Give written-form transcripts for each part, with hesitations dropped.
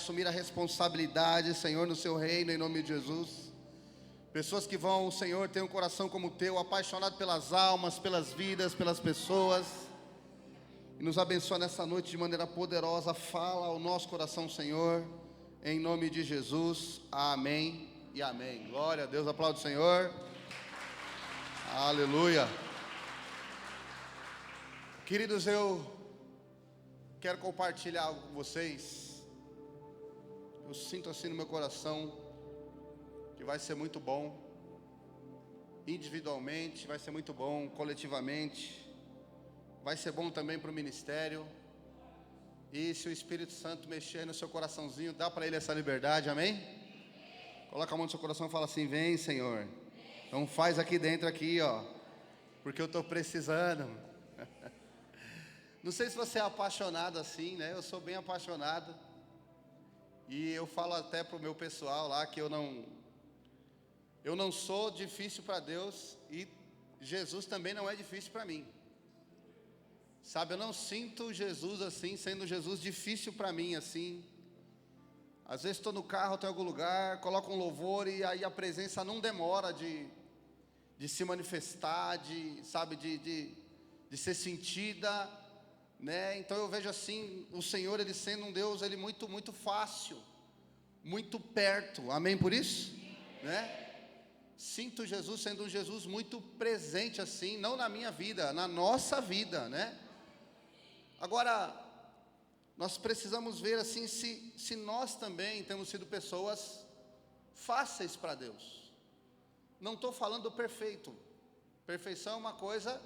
assumir a responsabilidade, Senhor, no seu reino, em nome de Jesus. Pessoas que vão, Senhor, ter um coração como o teu, apaixonado pelas almas, pelas vidas, pelas pessoas. E nos abençoa nessa noite de maneira poderosa. Fala ao nosso coração, Senhor, em nome de Jesus. Amém e amém. Glória a Deus, aplaude o Senhor. Aleluia. Queridos, eu quero compartilhar algo com vocês. Eu sinto assim no meu coração que vai ser muito bom. Individualmente, vai ser muito bom. Coletivamente, vai ser bom também para o ministério. E se o Espírito Santo mexer no seu coraçãozinho, dá para ele essa liberdade, amém? Coloca a mão no seu coração e fala assim: vem, Senhor. Então faz aqui dentro, aqui, ó, porque eu estou precisando. Não sei se você é apaixonado assim, né? Eu sou bem apaixonado. E eu falo até para o meu pessoal lá que eu não sou difícil para Deus, e Jesus também não é difícil para mim. Sabe, eu não sinto Jesus assim, sendo Jesus difícil para mim assim. Às vezes estou no carro, estou em algum lugar, coloco um louvor e aí a presença não demora de se manifestar, de ser sentida, né? Então eu vejo assim, o Senhor, Ele sendo um Deus, Ele muito, muito fácil, muito perto, amém por isso? Né? Sinto Jesus sendo um Jesus muito presente assim, não na minha vida, na nossa vida, né? Agora, nós precisamos ver assim, se nós também temos sido pessoas fáceis para Deus. Não estou falando perfeito. Perfeição é uma coisa,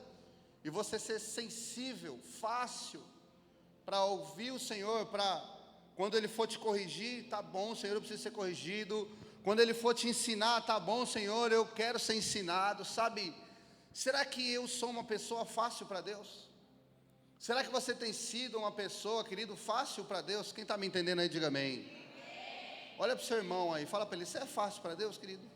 e você ser sensível, fácil, para ouvir o Senhor, para quando Ele for te corrigir, tá bom, Senhor, eu preciso ser corrigido. Quando Ele for te ensinar, tá bom, Senhor, eu quero ser ensinado, sabe? Será que eu sou uma pessoa fácil para Deus? Será que você tem sido uma pessoa, querido, fácil para Deus? Quem está me entendendo aí, diga amém. Olha para o seu irmão aí, fala para ele: você é fácil para Deus, querido?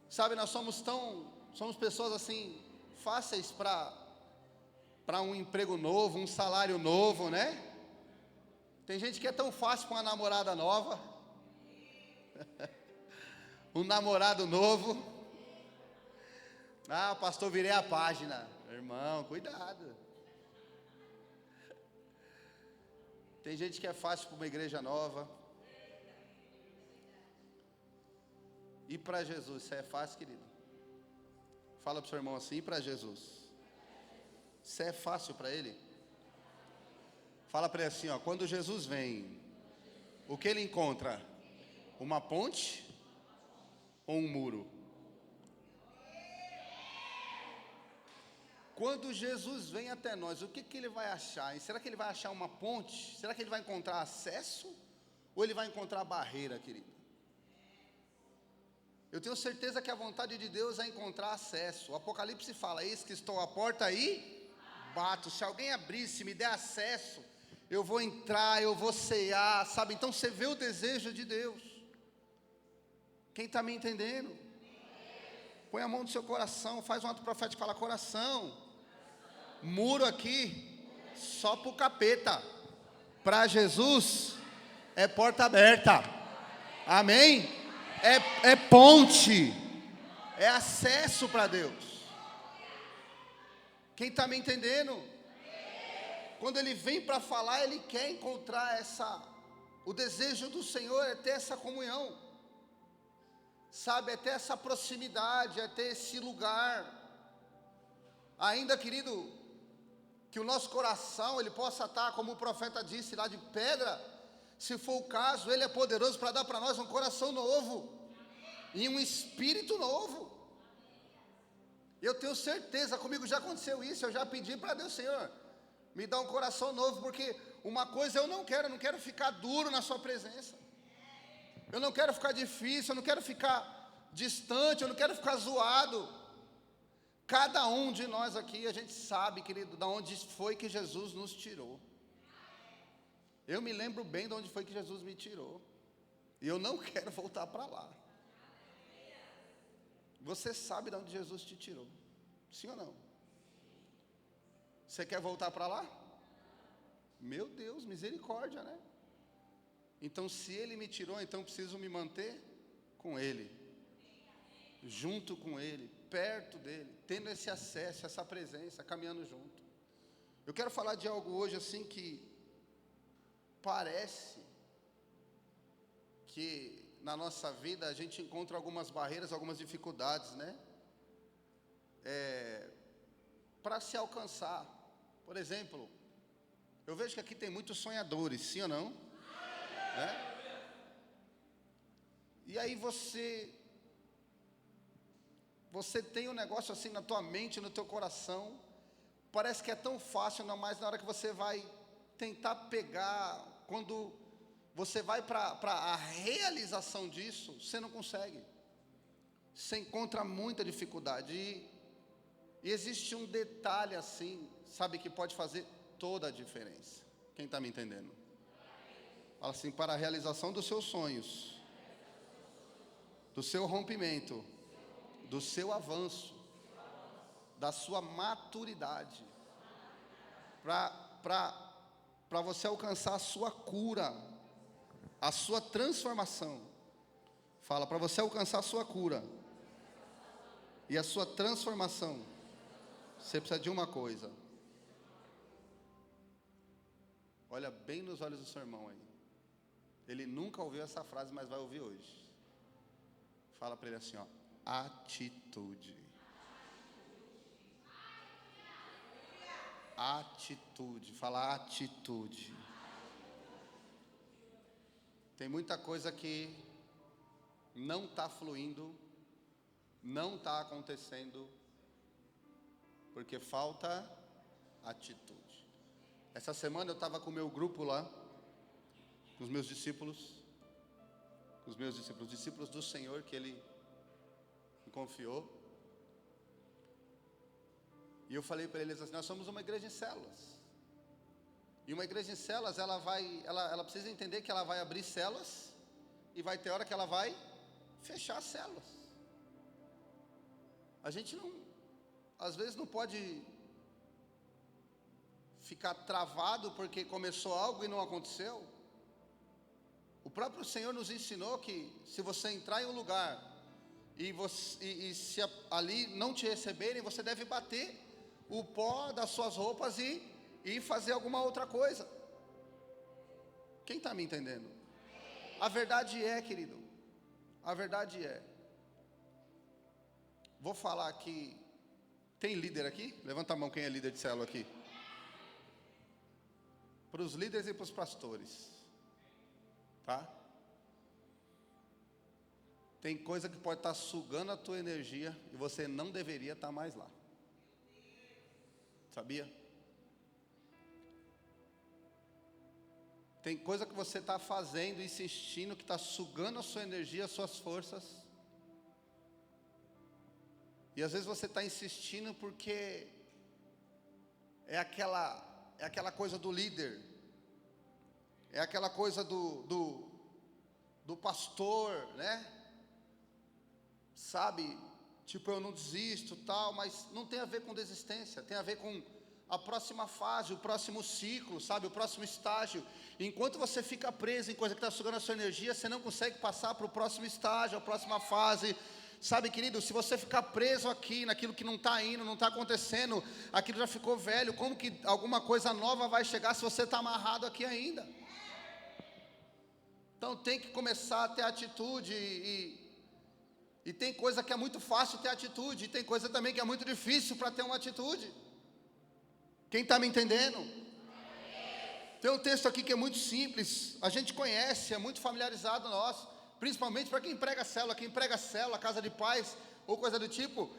Sabe, nós somos pessoas assim, fáceis para um emprego novo, um salário novo, né? Tem gente que é tão fácil com uma namorada nova, um namorado novo. Ah, pastor, virei a página. Irmão, cuidado. Tem gente que é fácil para uma igreja nova. E para Jesus, isso é fácil, querido? Fala para o seu irmão assim: e para Jesus? Isso é fácil para Ele? Fala para ele assim, ó: quando Jesus vem, o que Ele encontra? Uma ponte ou um muro? Quando Jesus vem até nós, o que Ele vai achar? Será que Ele vai achar uma ponte? Será que Ele vai encontrar acesso? Ou Ele vai encontrar barreira, querido? Eu tenho certeza que a vontade de Deus é encontrar acesso. O Apocalipse fala: eis que estou à porta e bato. Se alguém abrir, se me der acesso, eu vou entrar, eu vou cear, sabe? Então você vê o desejo de Deus. Quem está me entendendo? Põe a mão no seu coração, faz um ato profético, fala: coração. Muro aqui, só para o capeta. Para Jesus, é porta aberta. Amém? É ponte, é acesso para Deus. Quem está me entendendo? Quando Ele vem para falar, Ele quer encontrar o desejo do Senhor é ter essa comunhão, sabe, é ter essa proximidade, é ter esse lugar. Ainda, querido, que o nosso coração, ele possa estar, como o profeta disse, lá de pedra. Se for o caso, Ele é poderoso para dar para nós um coração novo e um espírito novo. Eu tenho certeza, comigo já aconteceu isso. Eu já pedi para Deus: Senhor, me dá um coração novo, porque uma coisa eu não quero ficar duro na sua presença. Eu não quero ficar difícil, eu não quero ficar distante, eu não quero ficar zoado. Cada um de nós aqui, a gente sabe, querido, de onde foi que Jesus nos tirou. Eu me lembro bem de onde foi que Jesus me tirou, e eu não quero voltar para lá. Você sabe de onde Jesus te tirou, sim ou não? Você quer voltar para lá? Meu Deus, misericórdia, né? Então, se Ele me tirou, então eu preciso me manter com Ele, junto com Ele, perto dEle, tendo esse acesso, essa presença, caminhando junto. Eu quero falar de algo hoje assim que parece que na nossa vida a gente encontra algumas barreiras, algumas dificuldades, né? Para se alcançar. Por exemplo, eu vejo que aqui tem muitos sonhadores, sim ou não? Né? E aí você tem um negócio assim na tua mente, no teu coração, parece que é tão fácil, não, mas na hora que você vai tentar pegar, quando você vai para a realização disso, você não consegue. Você encontra muita dificuldade. E existe um detalhe assim, sabe, que pode fazer toda a diferença. Quem está me entendendo? Fala assim, para a realização dos seus sonhos, do seu rompimento, do seu avanço, da sua maturidade, para você alcançar a sua cura, a sua transformação. Fala, para você alcançar a sua cura e a sua transformação, você precisa de uma coisa. Olha bem nos olhos do seu irmão aí. Ele nunca ouviu essa frase, mas vai ouvir hoje. Fala para ele assim, ó, atitude. Atitude, fala atitude. Tem muita coisa que não está fluindo, não está acontecendo, porque falta atitude. Essa semana eu estava com o meu grupo lá, com os meus discípulos, discípulos do Senhor que Ele me confiou. E eu falei para eles assim, nós somos uma igreja em células. E uma igreja em células, ela precisa entender que ela vai abrir células e vai ter hora que ela vai fechar as células. A gente não, às vezes não pode ficar travado porque começou algo e não aconteceu. O próprio Senhor nos ensinou que se você entrar em um lugar e se ali não te receberem, você deve bater o pó das suas roupas e fazer alguma outra coisa. Quem está me entendendo? A verdade é, querido, a verdade é. Vou falar aqui. Tem líder aqui? Levanta a mão quem é líder de célula aqui. Para os líderes e para os pastores. Tá? Tem coisa que pode estar sugando a tua energia e você não deveria estar mais lá. Sabia? Tem coisa que você está fazendo, insistindo, que está sugando a sua energia, as suas forças. E às vezes você está insistindo porque é aquela coisa do líder, é aquela coisa do pastor, né? Sabe, tipo, eu não desisto, tal, mas não tem a ver com desistência, tem a ver com a próxima fase, o próximo ciclo, sabe, o próximo estágio. Enquanto você fica preso em coisa que está sugando a sua energia, você não consegue passar para o próximo estágio, a próxima fase. Sabe, querido, se você ficar preso aqui, naquilo que não está indo, não está acontecendo, aquilo já ficou velho, como que alguma coisa nova vai chegar se você está amarrado aqui ainda? Então tem que começar a ter atitude e tem coisa que é muito fácil ter atitude, e tem coisa também que é muito difícil para ter uma atitude. Quem está me entendendo? Tem um texto aqui que é muito simples, a gente conhece, é muito familiarizado nosso, principalmente para quem prega célula, casa de paz, ou coisa do tipo.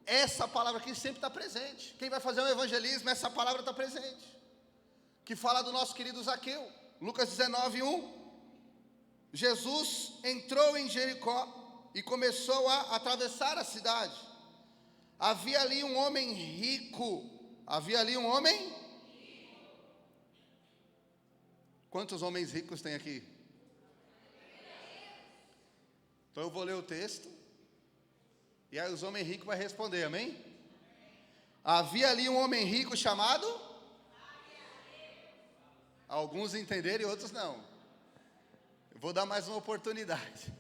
Essa palavra aqui sempre está presente. Quem vai fazer um evangelismo, essa palavra está presente. Que fala do nosso querido Zaqueu, Lucas 19:1. Jesus entrou em Jericó e começou a atravessar a cidade. Havia ali um homem rico. Quantos homens ricos tem aqui? Então eu vou ler o texto, e aí os homens ricos vão responder, amém? Havia ali um homem rico chamado? Alguns entenderam e outros não. Vou dar mais uma oportunidade.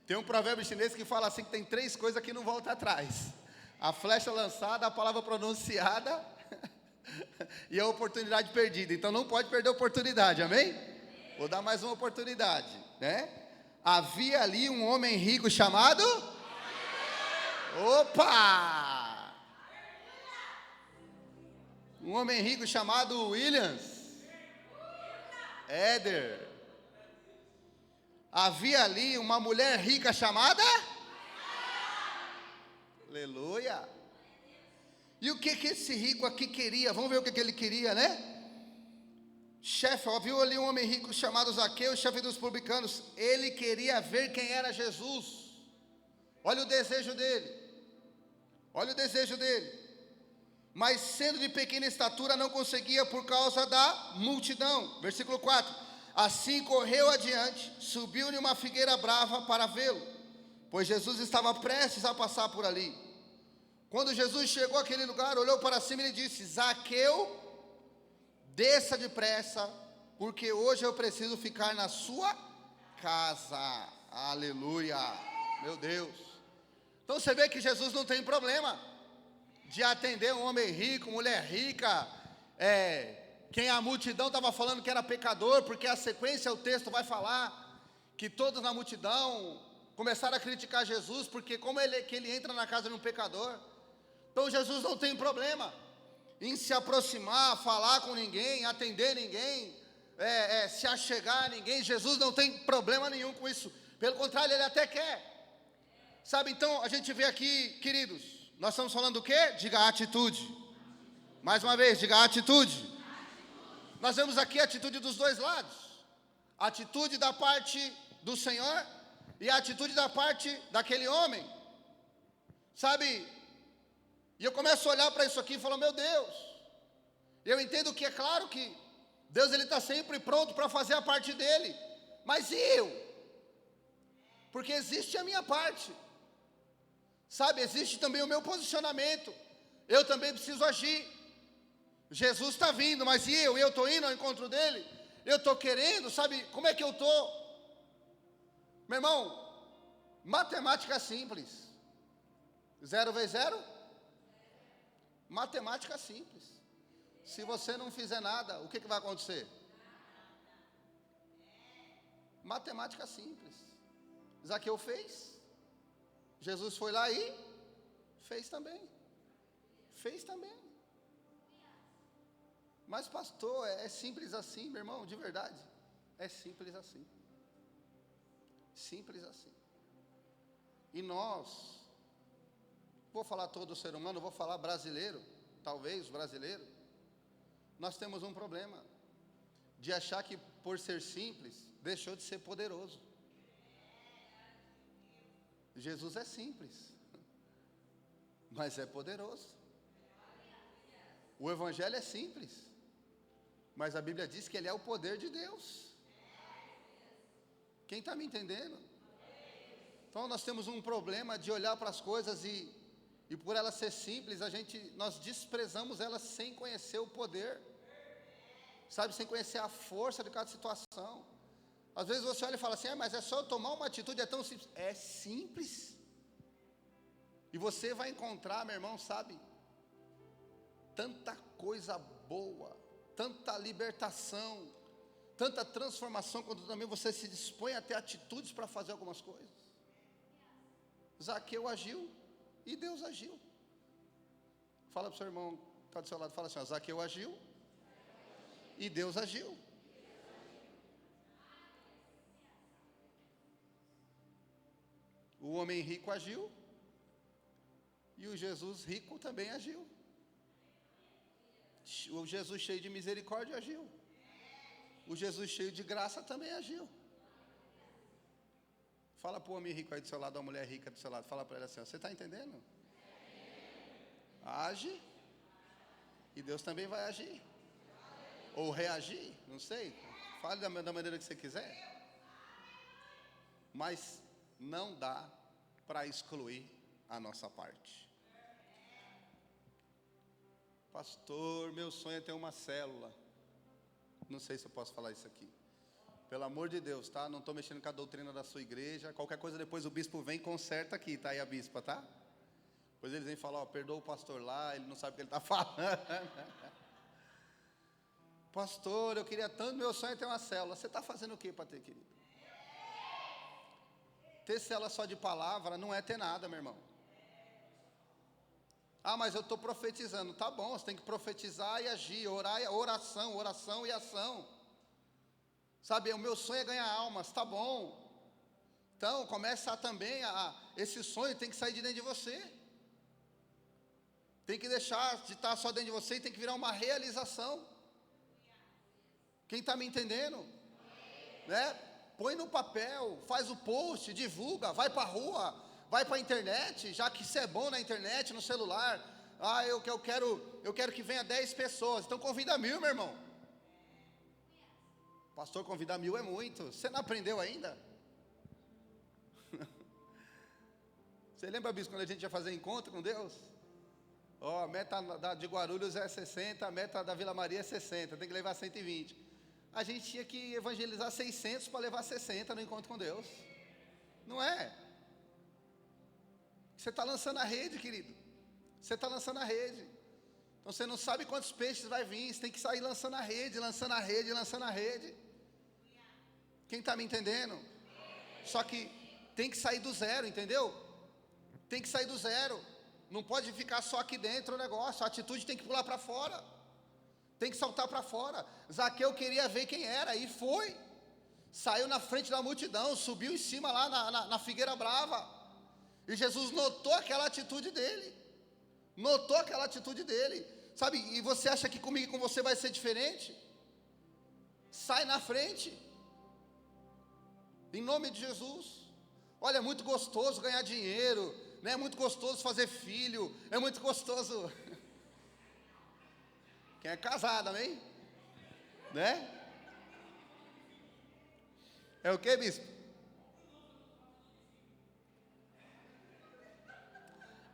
Tem um provérbio chinês que fala assim, que tem 3 coisas que não voltam atrás: a flecha lançada, a palavra pronunciada e a oportunidade perdida. Então não pode perder a oportunidade, amém? Vou dar mais uma oportunidade, né? Havia ali um homem rico chamado... Opa! Um homem rico chamado Williams Éder. Havia ali uma mulher rica chamada... Aleluia! E o que esse rico aqui queria? Vamos ver o que ele queria, né? Chefe, viu ali um homem rico chamado Zaqueu, chefe dos publicanos. Ele queria ver quem era Jesus. Olha o desejo dele. Olha o desejo dele. Mas sendo de pequena estatura, não conseguia por causa da multidão. Versículo 4. Assim correu adiante, subiu em uma figueira brava para vê-lo, pois Jesus estava prestes a passar por ali. Quando Jesus chegou àquele lugar, olhou para cima e lhe disse: Zaqueu, desça depressa, porque hoje eu preciso ficar na sua casa. Aleluia, meu Deus. Então você vê que Jesus não tem problema de atender um homem rico, mulher rica, quem a multidão estava falando que era pecador, porque a sequência, o texto vai falar que todos na multidão começaram a criticar Jesus, porque como ele entra na casa de um pecador. Então Jesus não tem problema em se aproximar, falar com ninguém, atender ninguém, se achegar a ninguém. Jesus não tem problema nenhum com isso, pelo contrário, ele até quer. Sabe, então a gente vê aqui, queridos, nós estamos falando do quê? Diga atitude. Mais uma vez, diga atitude. Nós vemos aqui a atitude dos dois lados. A atitude da parte do Senhor e a atitude da parte daquele homem. Sabe, e eu começo a olhar para isso aqui e falo, meu Deus, eu entendo que é claro que Deus ele está sempre pronto para fazer a parte dele. Mas e eu? Porque existe a minha parte. Sabe, existe também o meu posicionamento. Eu também preciso agir. Jesus está vindo, mas e eu? Eu estou indo ao encontro dele? Eu estou querendo, sabe, como é que eu estou? Meu irmão, matemática simples. 0 vezes 0? Matemática simples. Se você não fizer nada, o que vai acontecer? Matemática simples. Zaqueu fez. Jesus foi lá e fez também. Fez também. Mas pastor, é simples assim, meu irmão, de verdade. É simples assim. Simples assim. E nós, vou falar todo ser humano, vou falar brasileiro, talvez brasileiro, nós temos um problema de achar que por ser simples, deixou de ser poderoso. Jesus é simples, mas é poderoso. O Evangelho é simples, mas a Bíblia diz que ele é o poder de Deus. Quem está me entendendo? Então nós temos um problema de olhar para as coisas e por elas ser simples, nós desprezamos elas sem conhecer o poder, sabe, sem conhecer a força de cada situação. Às vezes você olha e fala assim, mas é só eu tomar uma atitude, é tão simples. É simples. E você vai encontrar, meu irmão, sabe, tanta coisa boa, tanta libertação, tanta transformação, quando também você se dispõe a ter atitudes para fazer algumas coisas. Zaqueu agiu e Deus agiu. Fala para o seu irmão que está do seu lado, fala assim, Zaqueu agiu e Deus agiu. O homem rico agiu e o Jesus rico também agiu. O Jesus cheio de misericórdia agiu. O Jesus cheio de graça também agiu. Fala para o homem rico aí do seu lado, a mulher rica do seu lado, fala para ele assim, você está entendendo? Age e Deus também vai agir. Ou reagir, não sei. Fale da maneira que você quiser. Mas não dá para excluir a nossa parte. Pastor, meu sonho é ter uma célula. Não sei se eu posso falar isso aqui. Pelo amor de Deus, tá? Não estou mexendo com a doutrina da sua igreja. Qualquer coisa depois o bispo vem e conserta aqui, tá? E a bispa, tá? Depois eles vêm falar, ó, perdoa o pastor lá, ele não sabe o que ele está falando. Pastor, eu queria tanto, meu sonho é ter uma célula. Você está fazendo o que para ter, querido? Ter célula só de palavra não é ter nada, meu irmão. Ah, mas eu estou profetizando. Tá bom, você tem que profetizar e agir, orar, oração e ação. Sabe, o meu sonho é ganhar almas, tá bom. Então, começa também esse sonho tem que sair de dentro de você. Tem que deixar de estar só dentro de você e tem que virar uma realização. Quem está me entendendo? Né? Põe no papel, faz o post, divulga, vai para a rua, vai para a internet, já que isso é bom na internet, no celular. Ah, eu quero que venha 10 pessoas, então convida 1000, meu irmão. Pastor, convidar 1000 é muito. Você não aprendeu ainda? Você lembra, bispo, quando a gente ia fazer encontro com Deus? Ó, a meta de Guarulhos é 60, a meta da Vila Maria é 60, tem que levar 120. A gente tinha que evangelizar 600 para levar 60 no encontro com Deus. Não é? Você está lançando a rede, querido. Você está lançando a rede. Então você não sabe quantos peixes vai vir. Você tem que sair lançando a rede, lançando a rede, lançando a rede. Quem está me entendendo? Só que tem que sair do zero, entendeu? Tem que sair do zero. Não pode ficar só aqui dentro o negócio. A atitude tem que pular para fora. Tem que saltar para fora. Zaqueu queria ver quem era e foi. Saiu na frente da multidão, subiu em cima lá na figueira brava. E Jesus notou aquela atitude dele. Notou aquela atitude dele. Sabe, e você acha que comigo e com você vai ser diferente? Sai na frente. Em nome de Jesus. Olha, é muito gostoso ganhar dinheiro, né? É muito gostoso fazer filho, é muito gostoso. Quem é casado, amém? Né? É o que, bispo?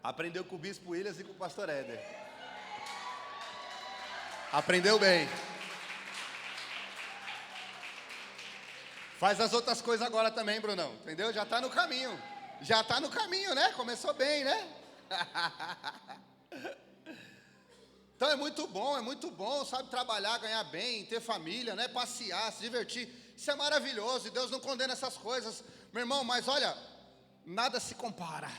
Aprendeu com o bispo Williams e com o pastor Éder. Aprendeu bem. Faz as outras coisas agora também, Brunão. Entendeu? Já está no caminho. Já está no caminho, né? Começou bem, né? Então é muito bom, sabe? Trabalhar, ganhar bem, ter família, né? Passear, se divertir. Isso é maravilhoso e Deus não condena essas coisas. Meu irmão, mas olha, nada se compara.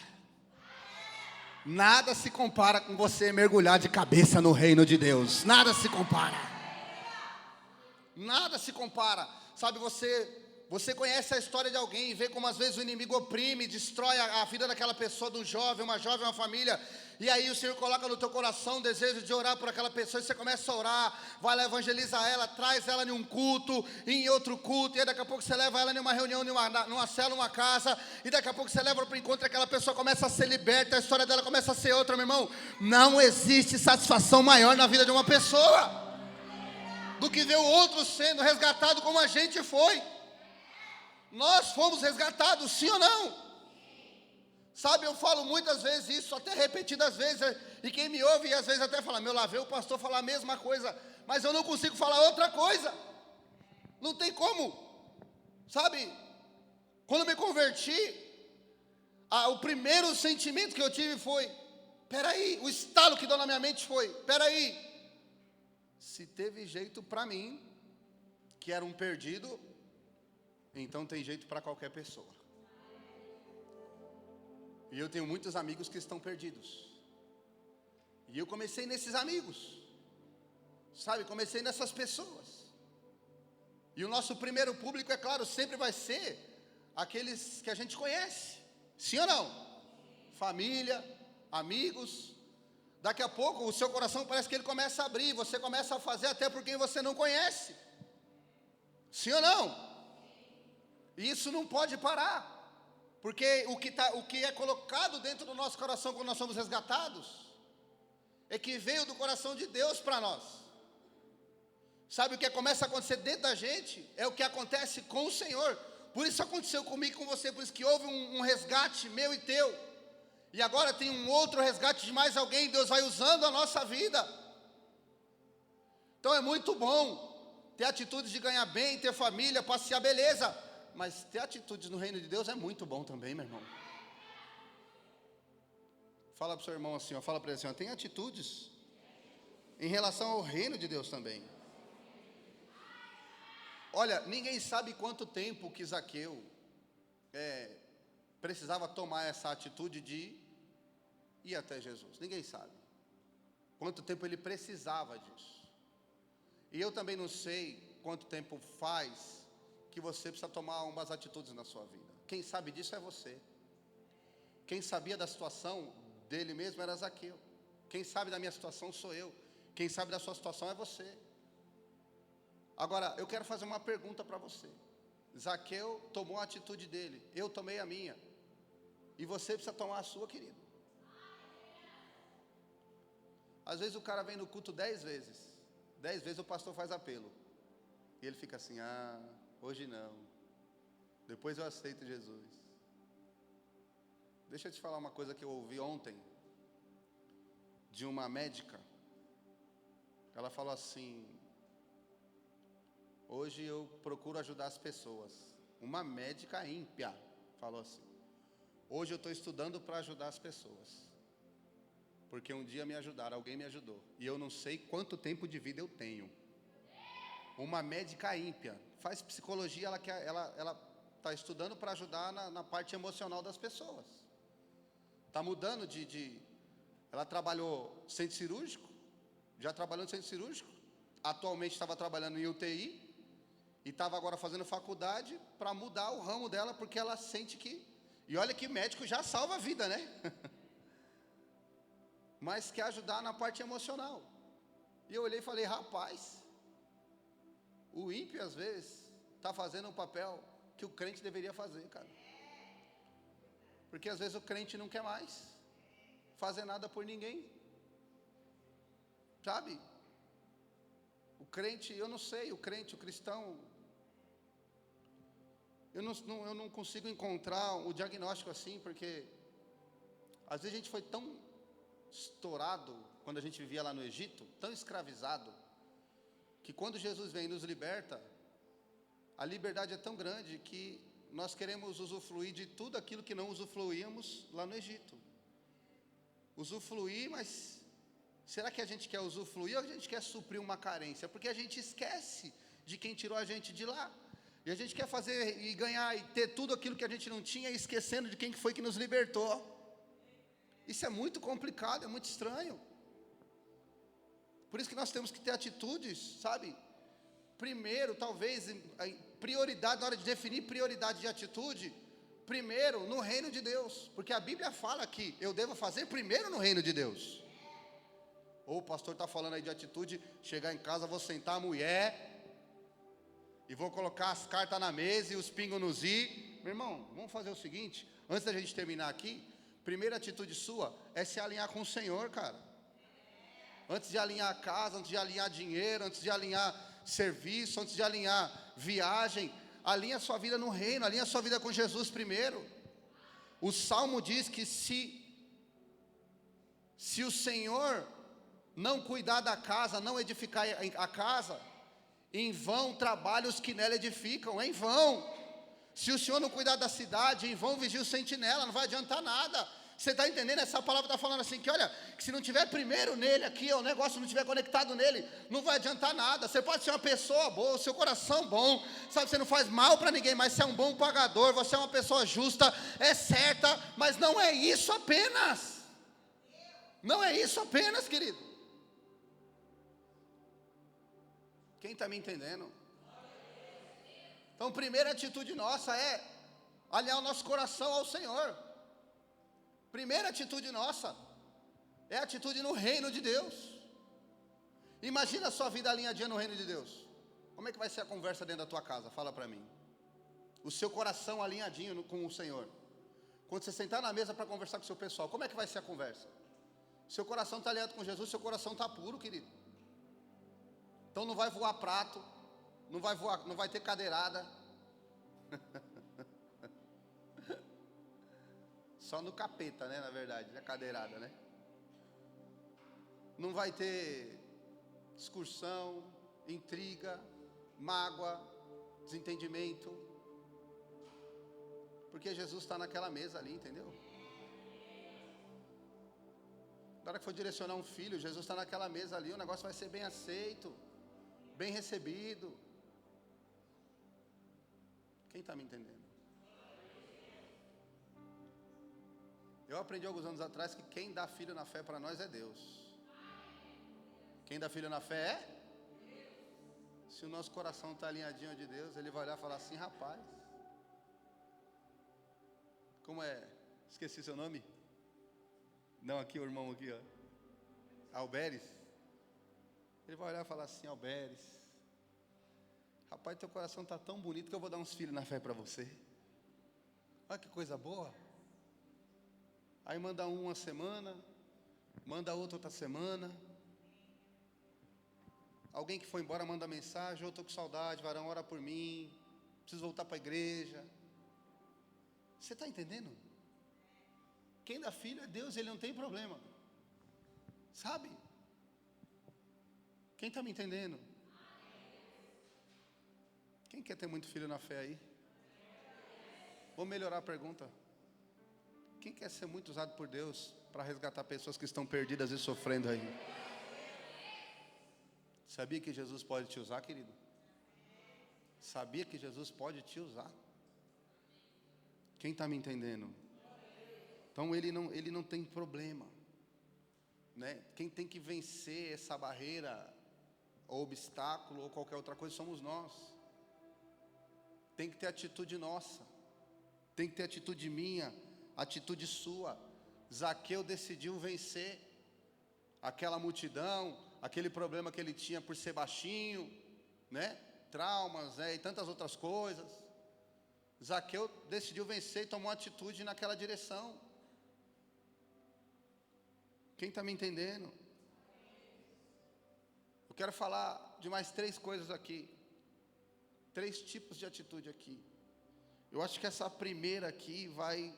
Nada se compara com você mergulhar de cabeça no reino de Deus. Nada se compara. Nada se compara. Sabe, você conhece a história de alguém e vê como às vezes o inimigo oprime, destrói a vida daquela pessoa, de um jovem, uma família. E aí o Senhor coloca no teu coração o desejo de orar por aquela pessoa. E você começa a orar, vai lá evangelizar ela, traz ela em um culto, em outro culto. E aí daqui a pouco você leva ela em uma reunião, numa célula, numa casa. E daqui a pouco você leva ela para o encontro e aquela pessoa começa a ser liberta. A história dela começa a ser outra, meu irmão. Não existe satisfação maior na vida de uma pessoa do que ver o outro sendo resgatado como a gente foi. Nós fomos resgatados, sim ou não? Sabe, eu falo muitas vezes isso, até repetidas vezes, e quem me ouve às vezes até fala, lá veio o pastor falar a mesma coisa, mas eu não consigo falar outra coisa. Não tem como. Sabe, quando eu me converti, o primeiro sentimento que eu tive foi, peraí, o estalo que deu na minha mente foi, peraí, se teve jeito para mim, que era um perdido, então tem jeito para qualquer pessoa. E eu tenho muitos amigos que estão perdidos. E eu comecei nesses amigos. Sabe, comecei nessas pessoas. E o nosso primeiro público, é claro, sempre vai ser aqueles que a gente conhece. Sim ou não? Família, amigos. Daqui a pouco o seu coração parece que ele começa a abrir. Você começa a fazer até por quem você não conhece. Sim ou não? E isso não pode parar. Porque o que é colocado dentro do nosso coração quando nós somos resgatados, é que veio do coração de Deus para nós. Sabe, o que começa a acontecer dentro da gente, é o que acontece com o Senhor. Por isso aconteceu comigo e com você, por isso que houve um resgate meu e teu. E agora tem um outro resgate de mais alguém, Deus vai usando a nossa vida. Então é muito bom ter atitudes de ganhar bem, ter família, passear, beleza. Mas ter atitudes no reino de Deus é muito bom também, meu irmão. Fala para o seu irmão assim, ó, fala para ele assim, ó, tem atitudes em relação ao reino de Deus também. Olha, ninguém sabe quanto tempo que Zaqueu precisava tomar essa atitude de ir até Jesus. Ninguém sabe quanto tempo ele precisava disso. E eu também não sei quanto tempo faz que você precisa tomar umas atitudes na sua vida. Quem sabe disso é você. Quem sabia da situação dele mesmo era Zaqueu. Quem sabe da minha situação sou eu. Quem sabe da sua situação é você. Agora, eu quero fazer uma pergunta para você. Zaqueu tomou a atitude dele, eu tomei a minha. E você precisa tomar a sua, querido. Às vezes o cara vem no culto 10 vezes. 10 vezes o pastor faz apelo. E ele fica assim, hoje não. Depois eu aceito Jesus. Deixa eu te falar uma coisa que eu ouvi ontem. De uma médica. Ela falou assim, hoje eu procuro ajudar as pessoas. Uma médica ímpia falou assim, hoje eu estou estudando para ajudar as pessoas. Porque um dia me ajudaram, alguém me ajudou. E eu não sei quanto tempo de vida eu tenho. Uma médica ímpia, faz psicologia, ela está estudando para ajudar na parte emocional das pessoas. Está mudando ela trabalhou centro cirúrgico, já trabalhou no centro cirúrgico, atualmente estava trabalhando em UTI, e estava agora fazendo faculdade para mudar o ramo dela, porque ela sente que, e olha que médico já salva a vida, né? Mas quer ajudar na parte emocional. E eu olhei e falei, rapaz, o ímpio às vezes está fazendo um papel que o crente deveria fazer, cara. Porque às vezes o crente não quer mais fazer nada por ninguém. Sabe? O crente, eu não sei, o crente, o cristão, eu não consigo encontrar o diagnóstico assim, porque às vezes a gente foi tão estourado, quando a gente vivia lá no Egito, tão escravizado, que quando Jesus vem e nos liberta, a liberdade é tão grande que nós queremos usufruir de tudo aquilo que não usufruíamos lá no Egito. Usufruir, mas será que a gente quer usufruir ou a gente quer suprir uma carência? Porque a gente esquece de quem tirou a gente de lá. E a gente quer fazer e ganhar e ter tudo aquilo que a gente não tinha, esquecendo de quem foi que nos libertou. Isso é muito complicado, é muito estranho. Por isso que nós temos que ter atitudes, sabe? Primeiro, talvez, prioridade, na hora de definir prioridade de atitude, primeiro no reino de Deus. Porque a Bíblia fala que eu devo fazer primeiro no reino de Deus. Ou o pastor está falando aí de atitude, chegar em casa, vou sentar a mulher e vou colocar as cartas na mesa e os pingos nos i. Meu irmão, vamos fazer o seguinte, antes da gente terminar aqui, primeira atitude sua é se alinhar com o Senhor, cara. Antes de alinhar a casa, antes de alinhar dinheiro, antes de alinhar serviço, antes de alinhar viagem, alinha a sua vida no reino, alinha a sua vida com Jesus primeiro. O Salmo diz que se o Senhor não cuidar da casa, não edificar a casa, em vão trabalham os que nela edificam, em vão. Se o Senhor não cuidar da cidade, em vão vigia o sentinela, não vai adiantar nada. Você está entendendo? Essa palavra está falando assim, que olha, que se não tiver primeiro nele aqui, o negócio não estiver conectado nele, não vai adiantar nada. Você pode ser uma pessoa boa, seu coração bom, sabe, você não faz mal para ninguém, mas você é um bom pagador, você é uma pessoa justa, é certa, mas não é isso apenas. Não é isso apenas, querido. Quem está me entendendo? Então, a primeira atitude nossa é alinhar o nosso coração ao Senhor. Primeira atitude nossa é a atitude no reino de Deus. Imagina a sua vida alinhadinha no reino de Deus. Como é que vai ser a conversa dentro da tua casa? Fala para mim. O seu coração alinhadinho com o Senhor. Quando você sentar na mesa para conversar com o seu pessoal, como é que vai ser a conversa? Seu coração está alinhado com Jesus, seu coração está puro, querido. Então não vai voar prato, não vai ter cadeirada. Só no capeta, né, na verdade, na cadeirada, né? Não vai ter discussão, intriga, mágoa, desentendimento. Porque Jesus está naquela mesa ali, entendeu? Na hora que for direcionar um filho, Jesus está naquela mesa ali, o negócio vai ser bem aceito, bem recebido. Quem está me entendendo? Eu aprendi alguns anos atrás que quem dá filho na fé para nós é Deus. Quem dá filho na fé é? Se o nosso coração está alinhadinho de Deus, Ele vai olhar e falar assim: rapaz, como é? Esqueci seu nome? Não, aqui o irmão aqui, ó. Alberes. Ele vai olhar e falar assim: Alberes, rapaz, teu coração está tão bonito que eu vou dar uns filhos na fé para você. Olha que coisa boa. Aí manda um uma semana, manda outro outra semana. Alguém que foi embora manda mensagem: eu estou com saudade, varão, ora por mim, preciso voltar para a igreja. Você está entendendo? Quem dá filho é Deus, Ele não tem problema. Sabe? Quem está me entendendo? Quem quer ter muito filho na fé aí? Vou melhorar a pergunta. Quem quer ser muito usado por Deus para resgatar pessoas que estão perdidas e sofrendo aí? Sabia que Jesus pode te usar, querido? Sabia que Jesus pode te usar? Quem está me entendendo? Então ele não tem problema, né? Quem tem que vencer essa barreira, ou obstáculo, ou qualquer outra coisa, somos nós. Tem que ter atitude nossa, tem que ter atitude minha, atitude sua. Zaqueu decidiu vencer aquela multidão, aquele problema que ele tinha por ser baixinho, né? Traumas, né? E tantas outras coisas. Zaqueu decidiu vencer e tomou atitude naquela direção. Quem está me entendendo? Eu quero falar de mais 3 coisas aqui. 3 tipos de atitude aqui. Eu acho que essa primeira aqui vai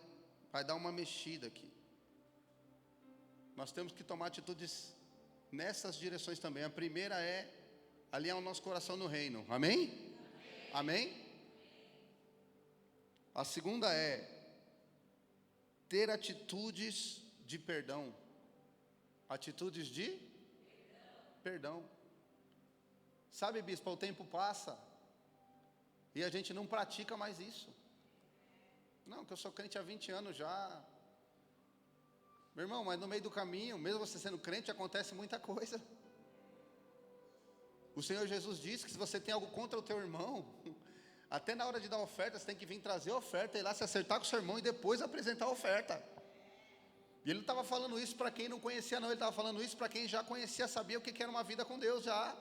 dar uma mexida aqui. Nós temos que tomar atitudes nessas direções também. A primeira é alinhar o nosso coração no reino. Amém? Amém? A segunda é ter atitudes de perdão. Atitudes de perdão. Sabe, bispo, o tempo passa e a gente não pratica mais isso. Não, que eu sou crente há 20 anos já. Meu irmão, mas no meio do caminho, mesmo você sendo crente, acontece muita coisa. O Senhor Jesus disse que se você tem algo contra o teu irmão, até na hora de dar oferta, você tem que vir trazer a oferta, ir lá se acertar com o seu irmão e depois apresentar a oferta. E ele não estava falando isso para quem não conhecia não, ele estava falando isso para quem já conhecia, sabia o que era uma vida com Deus já.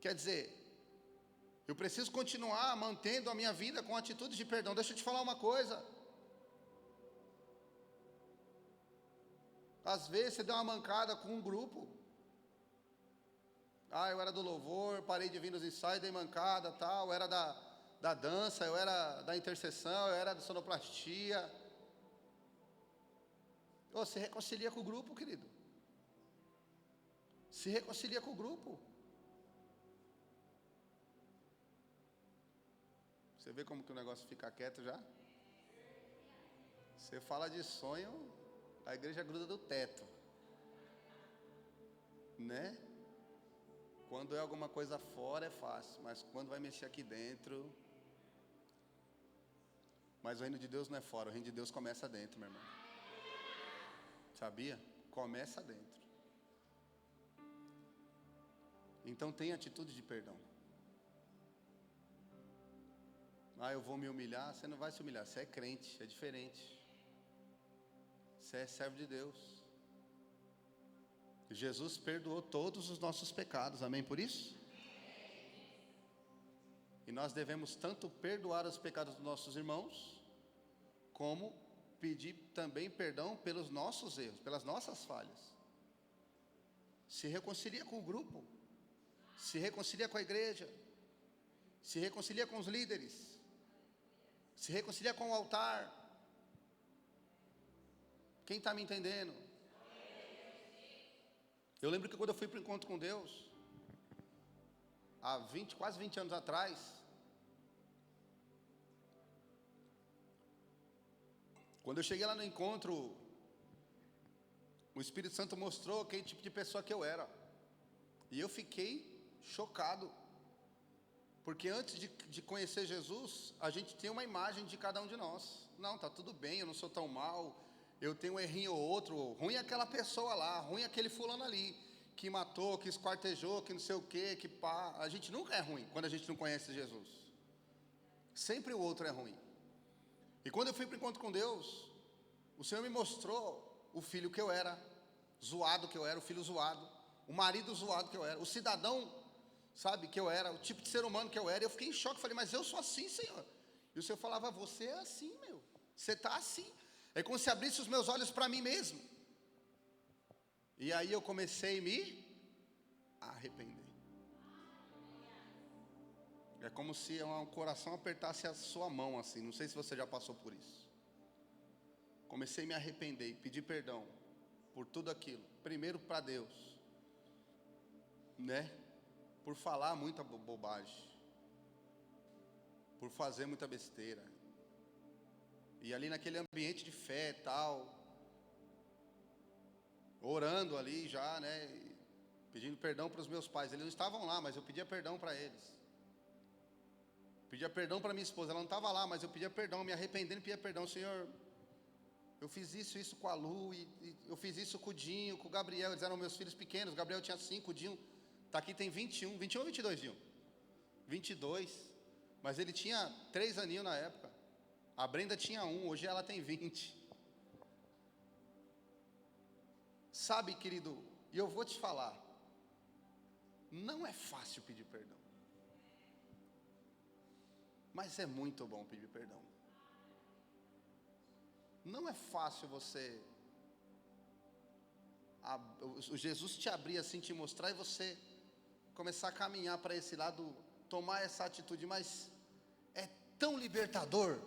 Quer dizer, eu preciso continuar mantendo a minha vida com atitudes de perdão. Deixa eu te falar uma coisa. Às vezes você deu uma mancada com um grupo. Eu era do louvor, parei de vir nos ensaios, dei mancada, tal. Eu era da dança, eu era da intercessão, eu era da sonoplastia. Se reconcilia com o grupo, querido. Se reconcilia com o grupo. Você vê como que o negócio fica quieto já? Você fala de sonho, a igreja gruda do teto, né? Quando é alguma coisa fora é fácil, mas quando vai mexer aqui dentro. Mas o reino de Deus não é fora, o reino de Deus começa dentro, meu irmão. Sabia? Começa dentro. Então tem atitude de perdão. Eu vou me humilhar. Você não vai se humilhar, você é crente, é diferente. Você é servo de Deus. Jesus perdoou todos os nossos pecados, amém por isso? E nós devemos tanto perdoar os pecados dos nossos irmãos, como pedir também perdão pelos nossos erros, pelas nossas falhas. Se reconcilia com o grupo, se reconcilia com a igreja, se reconcilia com os líderes, se reconcilia com o altar. Quem está me entendendo? Eu lembro que quando eu fui para o encontro com Deus, há quase 20 anos atrás, quando eu cheguei lá no encontro, o Espírito Santo mostrou que tipo de pessoa que eu era. E eu fiquei chocado. Porque antes de conhecer Jesus, a gente tem uma imagem de cada um de nós. Não, tá tudo bem, eu não sou tão mal, eu tenho um errinho ou outro. Ruim é aquela pessoa lá, ruim é aquele fulano ali, que matou, que esquartejou, que não sei o quê, que pá. A gente nunca é ruim quando a gente não conhece Jesus. Sempre o outro é ruim. E quando eu fui para o encontro com Deus, o Senhor me mostrou o filho que eu era, zoado que eu era, o filho zoado, o marido zoado que eu era, o cidadão, sabe, que eu era, o tipo de ser humano que eu era. Eu fiquei em choque, falei, mas eu sou assim, Senhor. E o Senhor falava, você é assim, meu, você está assim. É como se abrisse os meus olhos para mim mesmo. E aí eu comecei a me arrepender. É como se um coração apertasse a sua mão assim, não sei se você já passou por isso. Comecei a me arrepender e pedir perdão por tudo aquilo. Primeiro para Deus, né? Por falar muita bobagem, por fazer muita besteira. E ali naquele ambiente de fé e tal, orando ali já, né? Pedindo perdão para os meus pais. Eles não estavam lá, mas eu pedia perdão para eles. Pedia perdão para minha esposa, ela não estava lá, mas eu pedia perdão, me arrependendo, pedia perdão. Senhor, eu fiz isso com a Lu, e eu fiz isso com o Dinho, com o Gabriel. Eles eram meus filhos pequenos, o Gabriel tinha 5, o Dinho está aqui, tem 21 ou 22, Dinho? 22, mas ele tinha 3 aninhos na época. A Brenda tinha 1, hoje ela tem 20. Sabe, querido, e eu vou te falar, não é fácil pedir perdão, mas é muito bom pedir perdão. Não é fácil você, o Jesus te abrir assim, te mostrar, e você começar a caminhar para esse lado, tomar essa atitude, mas é tão libertador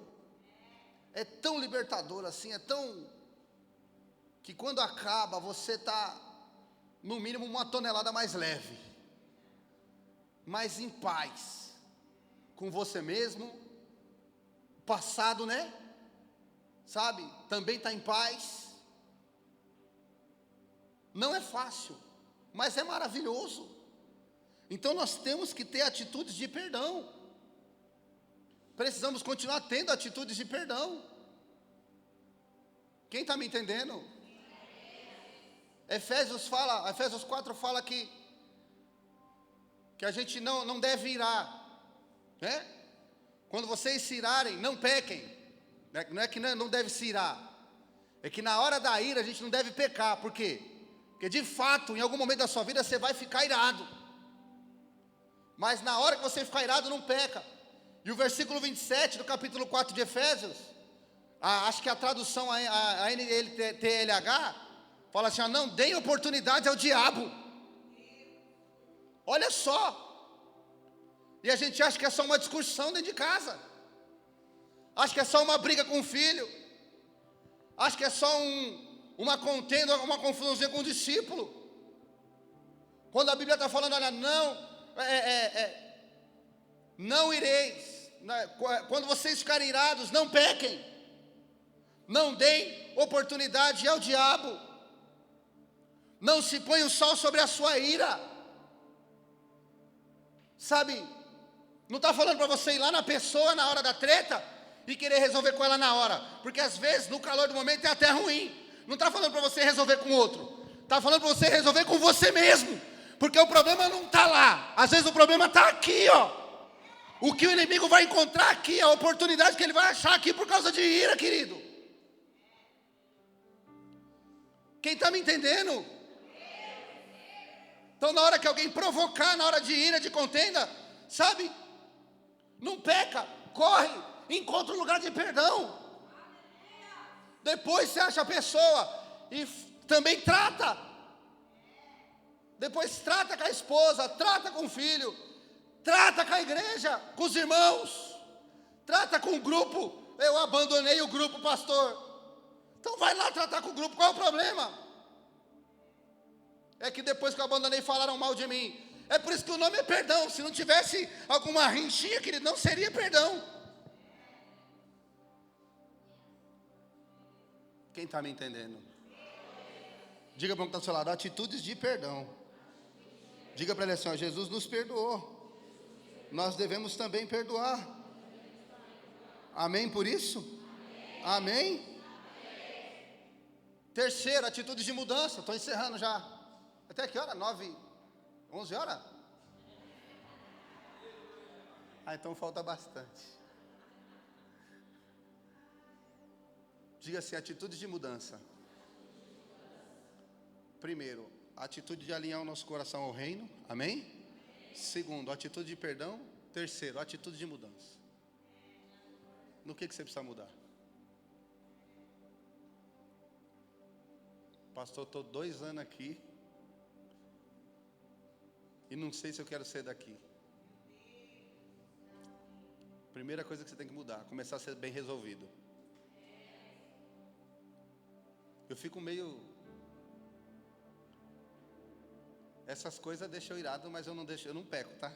assim, é tão, que quando acaba, você está, no mínimo, 1 tonelada mais leve, mais em paz, com você mesmo, passado, né? Sabe, também está em paz. Não é fácil, mas é maravilhoso. Então nós temos que ter atitudes de perdão. Precisamos continuar tendo atitudes de perdão. Quem está me entendendo? Efésios 4 fala que a gente não deve irar, né? Quando vocês se irarem, não pequem. Não é que não deve se irar, é que na hora da ira a gente não deve pecar. Por quê? Porque de fato, em algum momento da sua vida você vai ficar irado, mas na hora que você ficar irado, não peca. E o versículo 27 do capítulo 4 de Efésios, acho que a tradução, a NTLH, fala assim, não deem oportunidade ao diabo. Olha só, e a gente acha que é só uma discussão dentro de casa, acha que é só uma briga com o filho, acha que é só uma contenda, uma confusãozinha com o discípulo. Quando a Bíblia está falando, olha, não ireis, quando vocês ficarem irados, não pequem, não deem oportunidade ao diabo, não se põe o sol sobre a sua ira, sabe? Não está falando para você ir lá na pessoa na hora da treta e querer resolver com ela na hora, porque às vezes no calor do momento é até ruim. Não está falando para você resolver com o outro, está falando para você resolver com você mesmo, porque o problema não está lá, às vezes o problema está aqui, ó. O que o inimigo vai encontrar aqui, a oportunidade que ele vai achar aqui por causa de ira, querido. Quem está me entendendo? Então na hora que alguém provocar, na hora de ira, de contenda, sabe, não peca, corre, encontra um lugar de perdão. Depois você acha a pessoa e também trata. Depois trata com a esposa, trata com o filho, trata com a igreja, com os irmãos, trata com o grupo. Eu abandonei o grupo, pastor. Então vai lá tratar com o grupo. Qual é o problema? É que depois que eu abandonei falaram mal de mim. É por isso que o nome é perdão. Se não tivesse alguma rinchinha, querido, não seria perdão. Quem está me entendendo? Diga para o que está do seu lado, atitudes de perdão. Diga para ele assim, ó, Jesus nos perdoou. Nós devemos também perdoar. Amém por isso? Amém? Terceiro, atitudes de mudança. Estou encerrando já. Até que hora? 9, 11 horas? Então falta bastante. Diga assim, atitudes de mudança. Primeiro, a atitude de alinhar o nosso coração ao reino. Amém? Segundo, atitude de perdão. Terceiro, atitude de mudança. No que você precisa mudar? Pastor, estou 2 anos aqui e não sei se eu quero ser daqui. Primeira coisa que você tem que mudar, começar a ser bem resolvido. Eu fico meio... Essas coisas deixam eu irado, mas eu não peco, tá?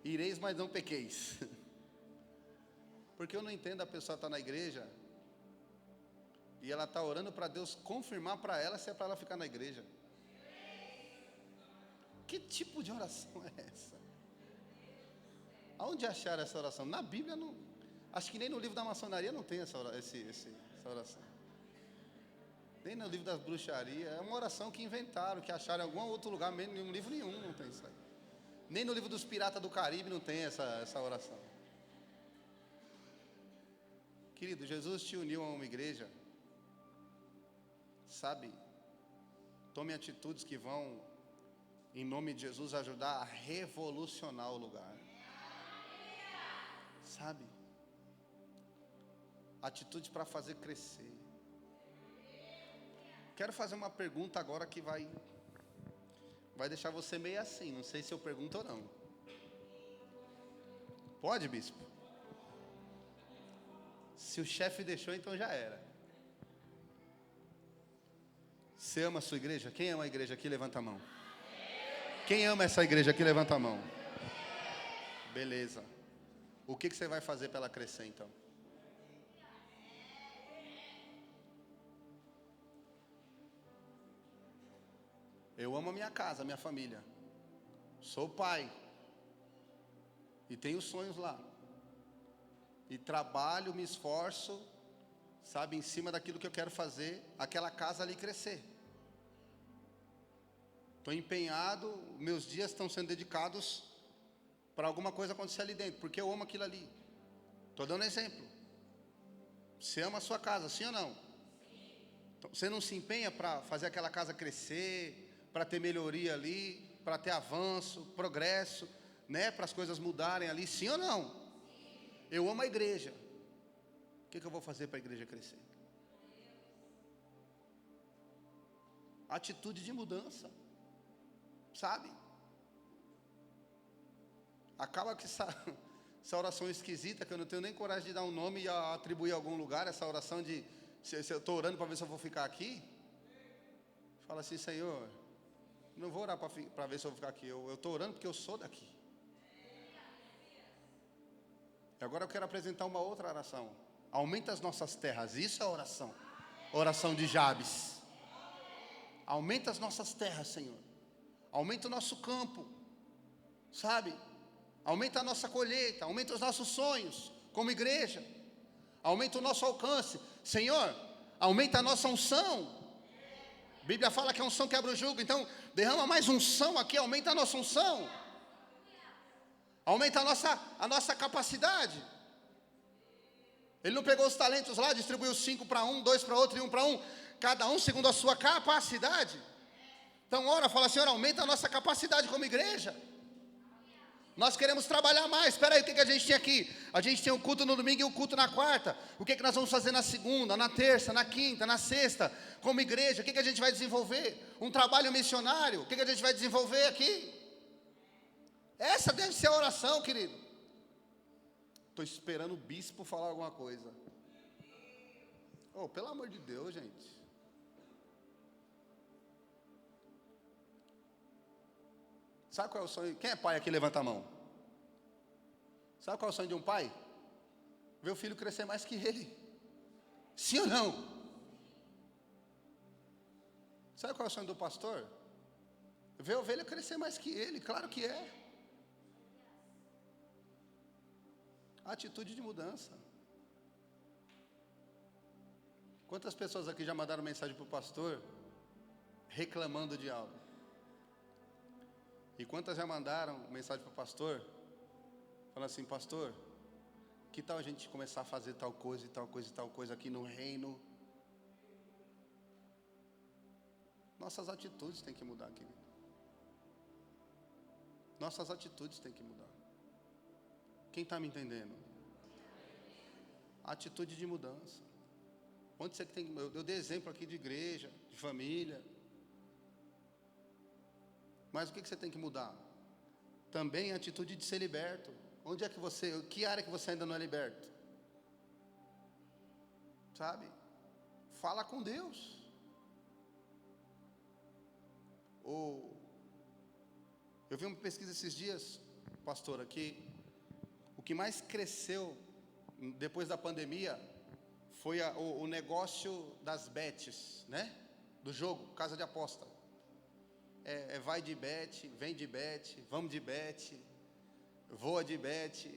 Ireis, mas não pequeis. Porque eu não entendo a pessoa estar na igreja e ela está orando para Deus confirmar para ela se é para ela ficar na igreja. Que tipo de oração é essa? Aonde acharam essa oração? Na Bíblia não. Acho que nem no livro da maçonaria não tem essa oração. Nem no livro das bruxarias. É uma oração que inventaram, que acharam em algum outro lugar, em nenhum livro nenhum não tem isso aí. Nem no livro dos Piratas do Caribe não tem essa oração. Querido, Jesus te uniu a uma igreja. Sabe? Tome atitudes que vão, em nome de Jesus, ajudar a revolucionar o lugar. Sabe? Atitude para fazer crescer. Quero fazer uma pergunta agora que vai deixar você meio assim. Não sei se eu pergunto ou não. Pode, bispo? Se o chefe deixou, então já era. Você ama a sua igreja? Quem ama a igreja aqui, levanta a mão. Quem ama essa igreja aqui, levanta a mão. Beleza. O que você vai fazer para ela crescer, então? Eu amo a minha casa, a minha família. Sou pai. E tenho sonhos lá. E trabalho, me esforço, sabe, em cima daquilo que eu quero fazer, aquela casa ali crescer. Estou empenhado, meus dias estão sendo dedicados para alguma coisa acontecer ali dentro, porque eu amo aquilo ali. Estou dando exemplo. Você ama a sua casa, sim ou não? Então, você não se empenha para fazer aquela casa crescer, para ter melhoria ali, para ter avanço, progresso, né? Para as coisas mudarem ali, sim ou não? Eu amo a igreja. O que eu vou fazer para a igreja crescer? Atitude de mudança. Sabe? Acaba que essa oração esquisita, que eu não tenho nem coragem de dar um nome e atribuir a algum lugar, essa oração de, se eu estou orando para ver se eu vou ficar aqui. Fala assim, Senhor, não vou orar para ver se eu vou ficar aqui, eu estou orando porque eu sou daqui. E agora eu quero apresentar uma outra oração. Aumenta as nossas terras, isso é oração. Oração de Jabes. Aumenta as nossas terras, Senhor. Aumenta o nosso campo, sabe? Aumenta a nossa colheita, aumenta os nossos sonhos como igreja. Aumenta o nosso alcance. Senhor, aumenta a nossa unção. A Bíblia fala que a unção quebra o jugo, então derrama mais unção aqui, aumenta a nossa unção. Aumenta a nossa capacidade. Ele não pegou os talentos lá, distribuiu 5 para um, 2 para outro e 1 para um, cada um segundo a sua capacidade. Então ora, fala, Senhor, aumenta a nossa capacidade como igreja. Nós queremos trabalhar mais. Espera aí, o que a gente tem aqui? A gente tem um culto no domingo e um culto na quarta. O que nós vamos fazer na segunda, na terça, na quinta, na sexta, como igreja? O que a gente vai desenvolver? Um trabalho missionário? O que a gente vai desenvolver aqui? Essa deve ser a oração, querido. Estou esperando o bispo falar alguma coisa. Oh, pelo amor de Deus, gente. Sabe qual é o sonho? Quem é pai aqui? Levanta a mão. Sabe qual é o sonho de um pai? Ver o filho crescer mais que ele. Sim ou não? Sabe qual é o sonho do pastor? Ver a ovelha crescer mais que ele. Claro que é. Atitude de mudança. Quantas pessoas aqui já mandaram mensagem para o pastor reclamando de algo? E quantas já mandaram mensagem para o pastor falando assim: pastor, que tal a gente começar a fazer tal coisa e tal coisa e tal coisa aqui no reino? Nossas atitudes têm que mudar, querido. Nossas atitudes têm que mudar. Quem está me entendendo? Atitude de mudança. Onde você tem? Eu dei exemplo aqui de igreja, de família. Mas o que você tem que mudar? Também a atitude de ser liberto. Onde é que você, que área que você ainda não é liberto? Sabe? Fala com Deus. Eu vi uma pesquisa esses dias, pastor, aqui. O que mais cresceu depois da pandemia foi o negócio das bets, né? Do jogo, casa de aposta. Vai de bet, vem de bet, vamos de bet, voa de bet,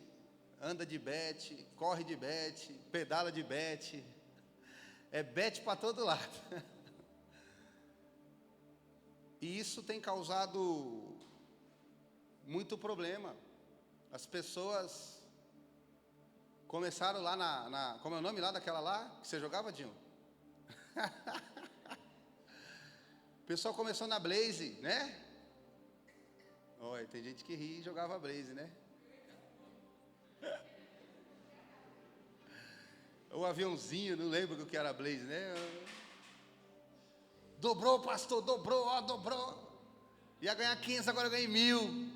anda de bet, corre de bet, pedala de bet. É bet para todo lado. E isso tem causado muito problema. As pessoas começaram lá como é o nome lá daquela lá que você jogava, Dinho? O pessoal começou na Blaze, né? Olha, tem gente que ri e jogava Blaze, né? O aviãozinho, não lembro o que era Blaze, né? Dobrou, pastor, dobrou, ó, dobrou. Ia ganhar 500, agora eu ganhei 1.000.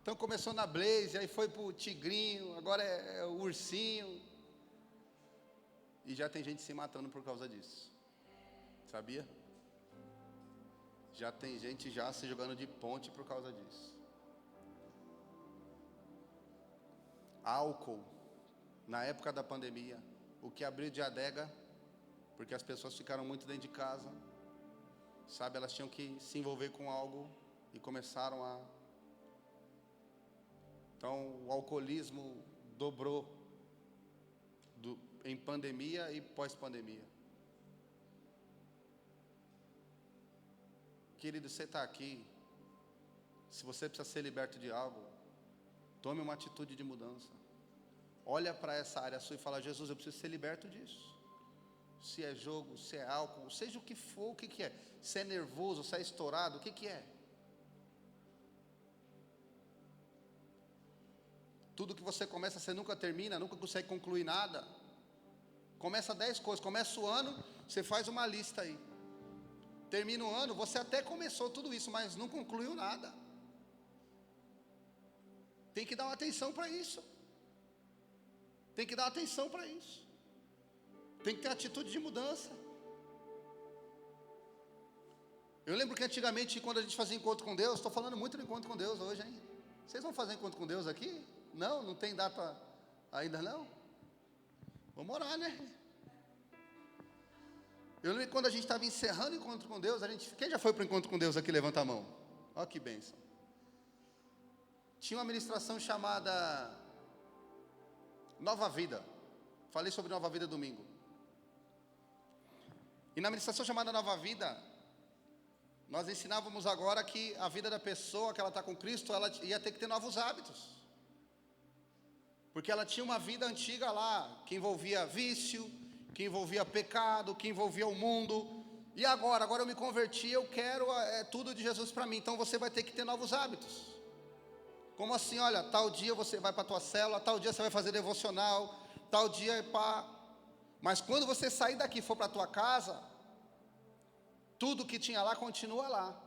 Então começou na Blaze, aí foi pro Tigrinho, agora é o Ursinho. E já tem gente se matando por causa disso. Sabia? Já tem gente já se jogando de ponte por causa disso. Álcool. Na época da pandemia, o que abriu de adega, porque as pessoas ficaram muito dentro de casa, sabe, elas tinham que se envolver com algo e começaram a... Então, o alcoolismo dobrou em pandemia e pós-pandemia. Querido, você está aqui, se você precisa ser liberto de algo, tome uma atitude de mudança. Olha para essa área sua e fala: Jesus, eu preciso ser liberto disso. Se é jogo, se é álcool, seja o que for, o que é? Se é nervoso, se é estourado, o que é? Tudo que você começa, você nunca termina, nunca consegue concluir nada. Começa 10 coisas, começa o ano, você faz uma lista aí. Termina o ano, você até começou tudo isso, mas não concluiu nada. Tem que dar uma atenção para isso. Tem que dar atenção para isso. Tem que ter atitude de mudança. Eu lembro que antigamente, quando a gente fazia encontro com Deus, estou falando muito do encontro com Deus hoje, hein? Vocês vão fazer encontro com Deus aqui? Não? Não tem data ainda não? Vamos orar, né? Eu lembro que quando a gente estava encerrando o encontro com Deus, quem já foi para o encontro com Deus aqui? Levanta a mão. Olha que bênção. Tinha uma ministração chamada Nova Vida. Falei sobre Nova Vida domingo. E na ministração chamada Nova Vida, nós ensinávamos agora que a vida da pessoa que ela está com Cristo, ela ia ter que ter novos hábitos. Porque ela tinha uma vida antiga lá, que envolvia vício, que envolvia pecado, que envolvia o mundo. E agora eu me converti, eu quero tudo de Jesus para mim. Então você vai ter que ter novos hábitos. Como assim? Olha, tal dia você vai para a tua célula, tal dia você vai fazer devocional, tal dia é pá. Mas quando você sair daqui e for para a tua casa, tudo que tinha lá continua lá.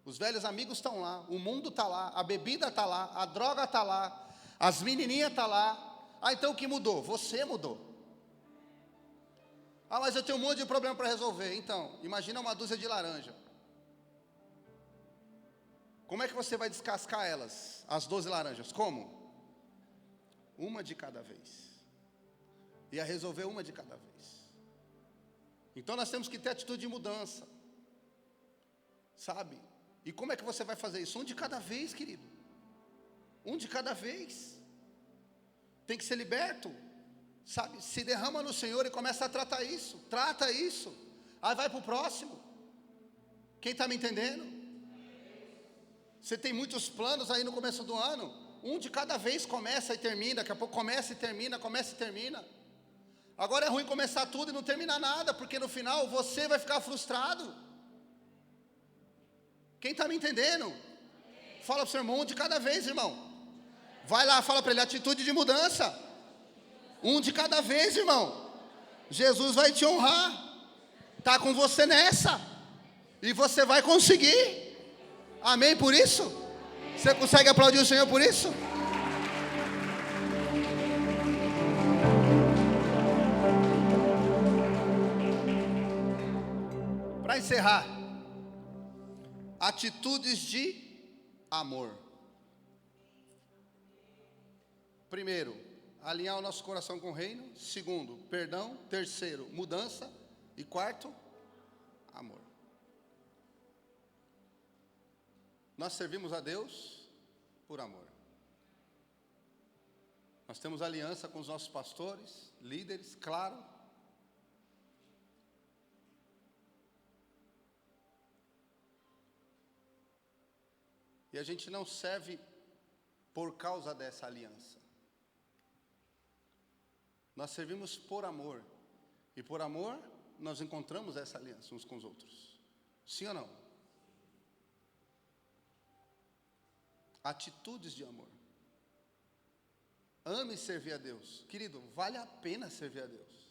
Os velhos amigos estão lá, o mundo está lá, a bebida está lá, a droga está lá, as menininhas estão lá. Ah, então o que mudou? Você mudou. Ah, mas eu tenho um monte de problema para resolver. Então, imagina uma dúzia de laranja. Como é que você vai descascar elas, as 12 laranjas? Como? Uma de cada vez. Ia resolver uma de cada vez. Então nós temos que ter atitude de mudança. Sabe? E como é que você vai fazer isso? Um de cada vez, querido. Um de cada vez. Tem que ser liberto. Sabe? Se derrama no Senhor e começa a tratar isso. Trata isso. Aí vai para o próximo. Quem está me entendendo? Você tem muitos planos aí no começo do ano. Um de cada vez começa e termina. Daqui a pouco começa e termina, começa e termina. Agora é ruim começar tudo e não terminar nada, porque no final você vai ficar frustrado. Quem está me entendendo? Fala para o seu irmão, um de cada vez, irmão. Vai lá, fala para ele, atitude de mudança. Um de cada vez, irmão. Jesus vai te honrar. Está com você nessa. E você vai conseguir. Amém por isso? Você consegue aplaudir o Senhor por isso? Para encerrar, atitudes de amor. Primeiro, alinhar o nosso coração com o reino. Segundo, perdão. Terceiro, mudança. E quarto, amor. Nós servimos a Deus por amor. Nós temos aliança com os nossos pastores, líderes, claro. E a gente não serve por causa dessa aliança. Nós servimos por amor. E por amor, nós encontramos essa aliança uns com os outros. Sim ou não? Atitudes de amor. Ame servir a Deus. Querido, vale a pena servir a Deus.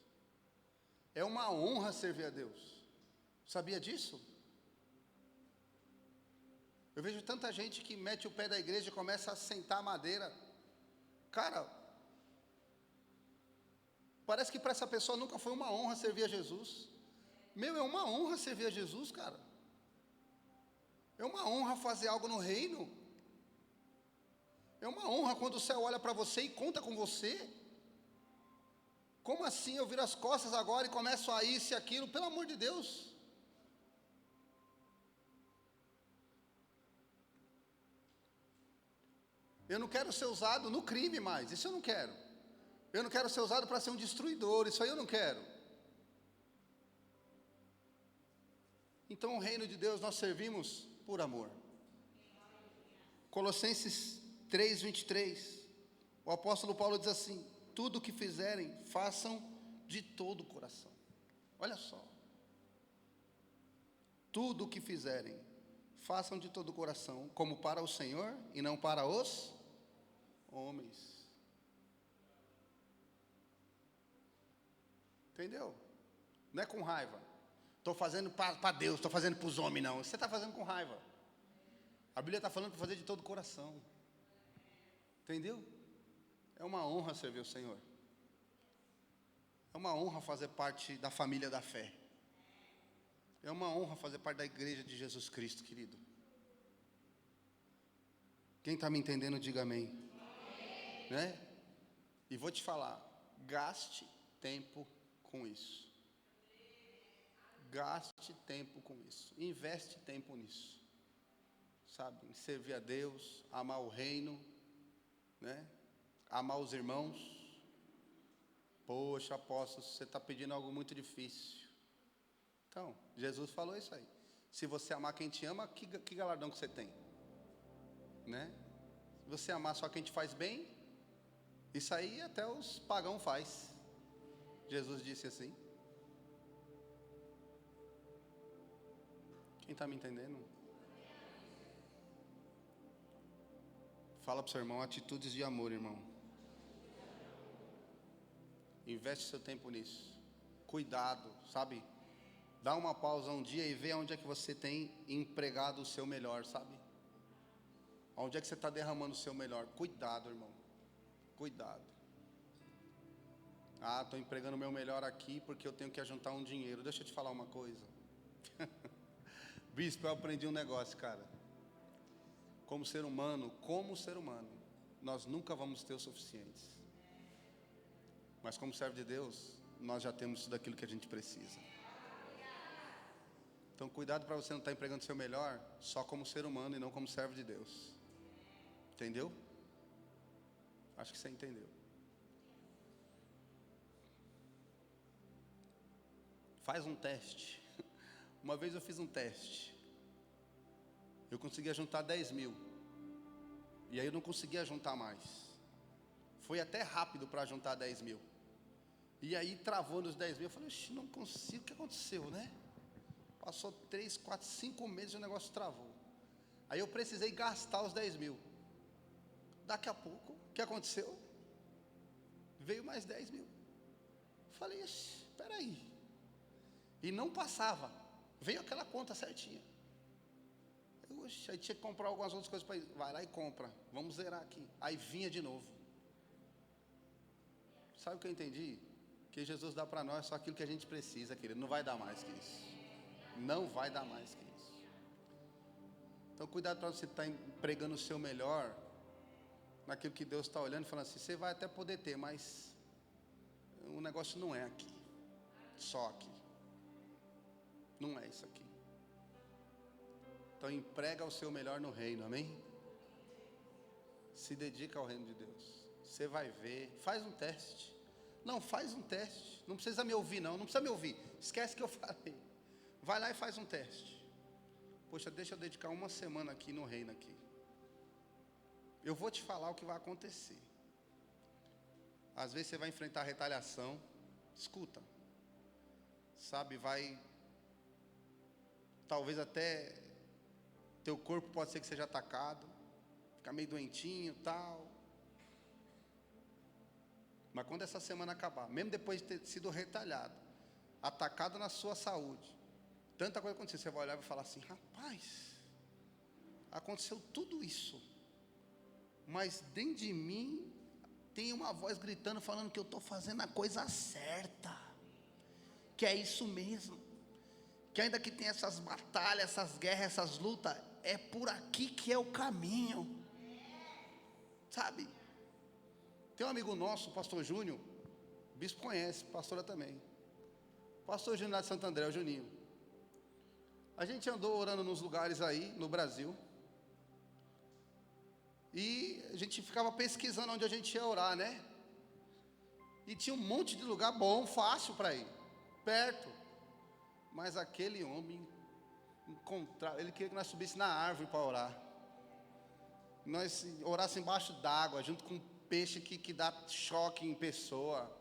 É uma honra servir a Deus. Sabia disso? Eu vejo tanta gente que mete o pé da igreja e começa a sentar a madeira. Cara, parece que para essa pessoa nunca foi uma honra servir a Jesus. É uma honra servir a Jesus, cara. É uma honra fazer algo no reino. É uma honra quando o céu olha para você e conta com você. Como assim eu viro as costas agora e começo a isso e aquilo? Pelo amor de Deus. Eu não quero ser usado no crime mais, isso eu não quero. Eu não quero ser usado para ser um destruidor, isso aí eu não quero. Então o reino de Deus nós servimos por amor. Colossenses 3:23, o apóstolo Paulo diz assim: tudo o que fizerem, façam de todo o coração. Olha só. Tudo o que fizerem, façam de todo o coração, como para o Senhor e não para os homens. Entendeu? Não é com raiva. Estou fazendo para Deus, estou fazendo para os homens, não. Você está fazendo com raiva. A Bíblia está falando para fazer de todo o coração. Entendeu? É uma honra servir o Senhor. É uma honra fazer parte da família da fé. É uma honra fazer parte da igreja de Jesus Cristo, querido. Quem está me entendendo, diga amém. Amém. Né? E vou te falar, gaste tempo com isso. Gaste tempo com isso. Investe tempo nisso. Sabe? Em servir a Deus, amar o reino, né? Amar os irmãos. Poxa, apóstolo, você está pedindo algo muito difícil. Então, Jesus falou isso aí. Se você amar quem te ama, que galardão que você tem? Né? Se você amar só quem te faz bem, isso aí até os pagãos faz. Jesus disse assim. Quem está me entendendo? Fala para o seu irmão, atitudes de amor, irmão. Investe seu tempo nisso. Cuidado, sabe? Dá uma pausa um dia e vê onde é que você tem empregado o seu melhor, sabe? Onde é que você está derramando o seu melhor? Cuidado, irmão. Cuidado. Ah, estou empregando o meu melhor aqui porque eu tenho que ajuntar um dinheiro. Deixa eu te falar uma coisa. Bispo, eu aprendi um negócio, cara. como ser humano, nós nunca vamos ter o suficiente. Mas como servo de Deus, nós já temos tudo aquilo que a gente precisa. Então cuidado para você não estar empregando o seu melhor só como ser humano e não como servo de Deus. Entendeu? Acho que você entendeu. Faz um teste. Uma vez eu fiz um teste. Eu conseguia juntar 10 mil. E aí eu não conseguia juntar mais. Foi até rápido para juntar 10 mil. E aí travou nos 10 mil. Eu falei, não consigo, o que aconteceu, né? Passou 3, 4, 5 meses e o negócio travou. Aí eu precisei gastar os 10 mil. Daqui a pouco, o que aconteceu? Veio mais 10 mil. Falei, espera aí. E não passava. Veio aquela conta certinha. Aí tinha que comprar algumas outras coisas para ir. Vai lá e compra. Vamos zerar aqui. Aí vinha de novo. Sabe o que eu entendi? Que Jesus dá para nós só aquilo que a gente precisa, querido. Não vai dar mais que isso. Não vai dar mais que isso. Então cuidado para você estar empregando o seu melhor naquilo que Deus está olhando e falando assim, você vai até poder ter, mas o negócio não é aqui. Só aqui. Não é isso aqui. Então emprega o seu melhor no reino, amém? Se dedica ao reino de Deus. Você vai ver, faz um teste. Não, faz um teste. Não precisa me ouvir não precisa me ouvir. Esquece que eu falei. Vai lá e faz um teste. Poxa, deixa eu dedicar uma semana aqui no reino aqui. Eu vou te falar o que vai acontecer. Às vezes você vai enfrentar retaliação. Escuta. Sabe, talvez até teu corpo pode ser que seja atacado, ficar meio doentinho, tal. Mas quando essa semana acabar, mesmo depois de ter sido retalhado, atacado na sua saúde, tanta coisa aconteceu, você vai olhar e vai falar assim, rapaz, aconteceu tudo isso, mas dentro de mim tem uma voz gritando, falando que eu estou fazendo a coisa certa, que é isso mesmo, que ainda que tem essas batalhas, essas guerras, essas lutas, é por aqui que é o caminho, sabe? Tem um amigo nosso, o pastor Júnior, o bispo conhece, pastora também, pastor Júnior lá de Santo André, o Juninho. A gente andou orando nos lugares aí, no Brasil, e a gente ficava pesquisando onde a gente ia orar, né? E tinha um monte de lugar bom, fácil para ir, perto. Mas aquele homem ele queria que nós subíssemos na árvore para orar. Nós orássemos embaixo d'água, junto com um peixe que dá choque em pessoa.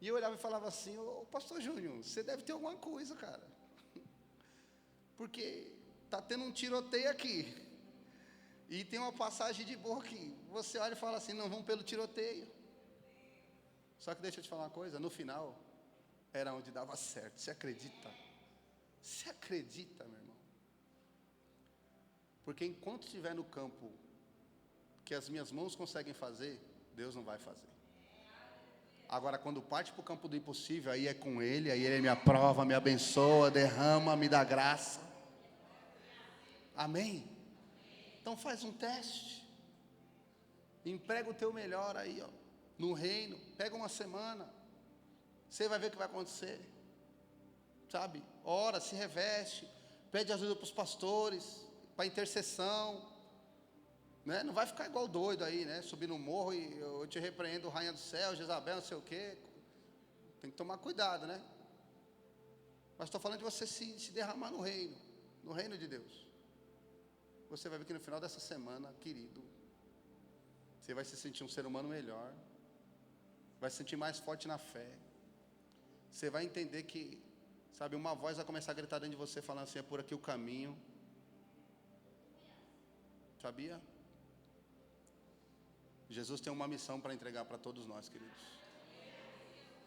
E eu olhava e falava assim, ô pastor Júnior, você deve ter alguma coisa, cara. Porque está tendo um tiroteio aqui. E tem uma passagem de boa aqui. Você olha e fala assim, não, vamos pelo tiroteio. Só que deixa eu te falar uma coisa, no final, era onde dava certo. Você acredita? Você acredita, meu irmão? Porque enquanto estiver no campo que as minhas mãos conseguem fazer, Deus não vai fazer. Agora, quando parte para o campo do impossível, aí é com Ele, aí Ele me aprova, me abençoa, derrama, me dá graça. Amém? Então faz um teste. Emprega o teu melhor aí, ó, no reino. Pega uma semana. Você vai ver o que vai acontecer. Sabe? Ora, se reveste. Pede ajuda para os pastores, para intercessão. Né? Não vai ficar igual doido aí, né? Subir no morro e eu te repreendo, rainha do céu, Jezabel, não sei o quê. Tem que tomar cuidado, né? Mas estou falando de você se derramar no reino de Deus. Você vai ver que no final dessa semana, querido, você vai se sentir um ser humano melhor, vai se sentir mais forte na fé. Você vai entender que, sabe, uma voz vai começar a gritar dentro de você, falando assim, é por aqui o caminho. Sabia? Jesus tem uma missão para entregar para todos nós, queridos.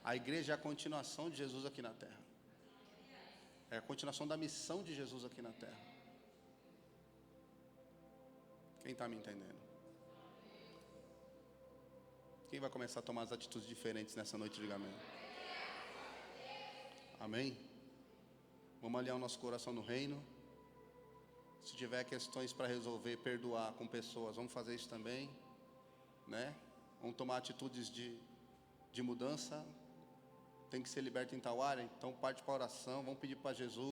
A igreja é a continuação de Jesus aqui na terra. É a continuação da missão de Jesus aqui na terra. Quem está me entendendo? Quem vai começar a tomar as atitudes diferentes nessa noite, diga amém. Amém? Vamos alinhar o nosso coração no reino. Se tiver questões para resolver, perdoar com pessoas, vamos fazer isso também, né? Vamos tomar atitudes de mudança. Tem que ser liberto em tal área, então parte para a oração, vamos pedir para Jesus.